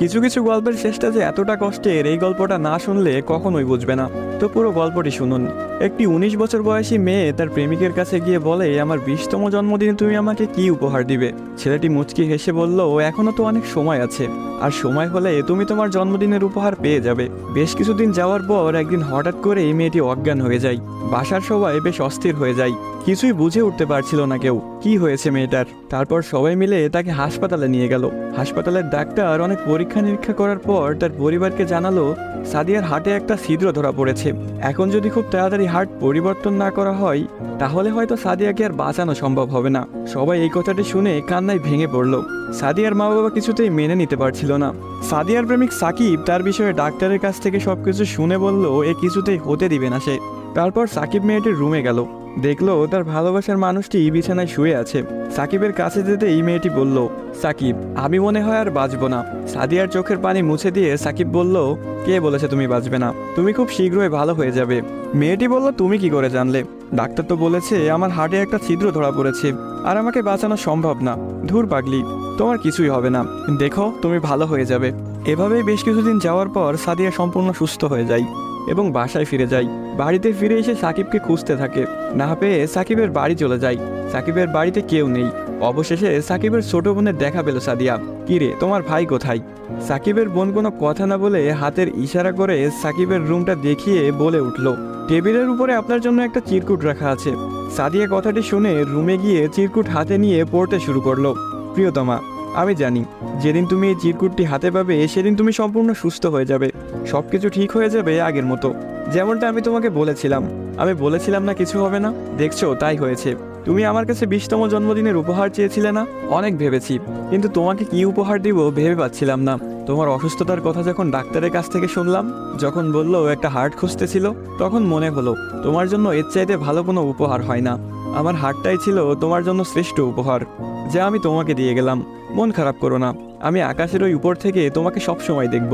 কিছু কিছু গল্পের শেষটা যে এতটা কষ্টের, এই গল্পটা না শুনলে কখনোই বুঝবে না। তো পুরো গল্পটি শুনুন। একটি ১৯ বছর বয়সী মেয়ে তার প্রেমিকের কাছে গিয়ে বলে, আমার ২০তম জন্মদিনে তুমি আমাকে কি উপহার দিবে? ছেলেটি মুচকি হেসে বলল, এখনো তো অনেক সময় আছে, আর সময় হলে তুমি তোমার জন্মদিনের উপহার পেয়ে যাবে। বেশ কিছুদিন যাওয়ার পর একদিন হঠাৎ করে এই মেয়েটি অজ্ঞান হয়ে যায়। বাসার সবাই বেশ অস্থির হয়ে যায়, কিছুই বুঝে উঠতে পারছিল না কেউ কি হয়েছে মেয়েটার। তারপর সবাই মিলে তাকে হাসপাতালে নিয়ে গেল। হাসপাতালের ডাক্তার অনেক পরীক্ষা নিরীক্ষা করার পর তার পরিবারকে জানালো, সাদিয়ার হার্টে একটা ছিদ্র ধরা পড়েছে। এখন যদি খুব তাড়াতাড়ি হার্ট পরিবর্তন না করা হয়, তাহলে হয়তো সাদিয়াকে আর বাঁচানো সম্ভব হবে না। সবাই এই কথাটি শুনে কান্নায় ভেঙে পড়ল। সাদিয়ার মা বাবা কিছুতেই মেনে নিতে পারছিল না। সাদিয়ার প্রেমিক সাকিব তার বিষয়ে ডাক্তারের কাছ থেকে সবকিছু শুনে বলল, এ কিছুতেই হতে দিবে না সে। তারপর সাকিব মেয়েটির রুমে গেল, দেখলো তার ভালোবাসার মানুষটি বিছানায় শুয়ে আছে। সাকিবের কাছে যেতেই মেয়েটি বলল, সাকিব, আমি মনে হয় আর বাঁচবো না। সাদিয়ার চোখের পানি মুছে দিয়ে সাকিব বলল, কে বলেছে তুমি বাঁচবে না? তুমি খুব শীঘ্রই ভালো হয়ে যাবে। মেয়েটি বলল, তুমি কি করে জানলে? ডাক্তার তো বলেছে আমার হার্টে একটা ছিদ্র ধরা পড়েছে, আর আমাকে বাঁচানো সম্ভব না। ধুর পাগলি, তোমার কিছুই হবে না, দেখো তুমি ভালো হয়ে যাবে। এভাবেই বেশ কিছুদিন যাওয়ার পর সাদিয়া সম্পূর্ণ সুস্থ হয়ে যায় এবং বাসায় ফিরে যায়। বাড়িতে ফিরে এসে সাকিবকে খুঁজতে থাকে, না পেয়ে সাকিবের বাড়ি চলে যায়। সাকিবের বাড়িতে কেউ নেই। অবশেষে সাকিবের ছোট বোনের দেখা পেল সাদিয়া। কিরে, তোমার ভাই কোথায়? সাকিবের বোন কোনো কথা না বলে হাতের ইশারা করে সাকিবের রুমটা দেখিয়ে বলে উঠল, টেবিলের উপরে আপনার জন্য একটা চিরকুট রাখা আছে। সাদিয়া কথাটি শুনে রুমে গিয়ে চিরকুট হাতে নিয়ে পড়তে শুরু করলো। প্রিয়তমা, আমি জানি যেদিন তুমি এই চিরকুটটি হাতে পাবে সেদিন তুমি সম্পূর্ণ সুস্থ হয়ে যাবে, সবকিছু ঠিক হয়ে যাবে আগের মতো, যেমনটা আমি তোমাকে বলেছিলাম। আমি বলেছিলাম না কিছু হবে না, দেখছো তাই হয়েছে। তুমি আমার কাছে ২০তম জন্মদিনের উপহার চেয়েছিলে না? অনেক ভেবেছি, কিন্তু তোমাকে কি উপহার দিব ভেবে পাচ্ছিলাম না। তোমার অসুস্থতার কথা যখন ডাক্তারের কাছ থেকে শুনলাম, যখন বললো একটা হার্ট খুঁজতেছিল, তখন মনে হলো তোমার জন্য এর চাইতে ভালো কোনো উপহার হয় না। আমার হার্টটাই ছিল তোমার জন্য শ্রেষ্ঠ উপহার, যা আমি তোমাকে দিয়ে গেলাম। মন খারাপ করো না, আমি আকাশের ওই উপর থেকে তোমাকে সবসময় দেখব।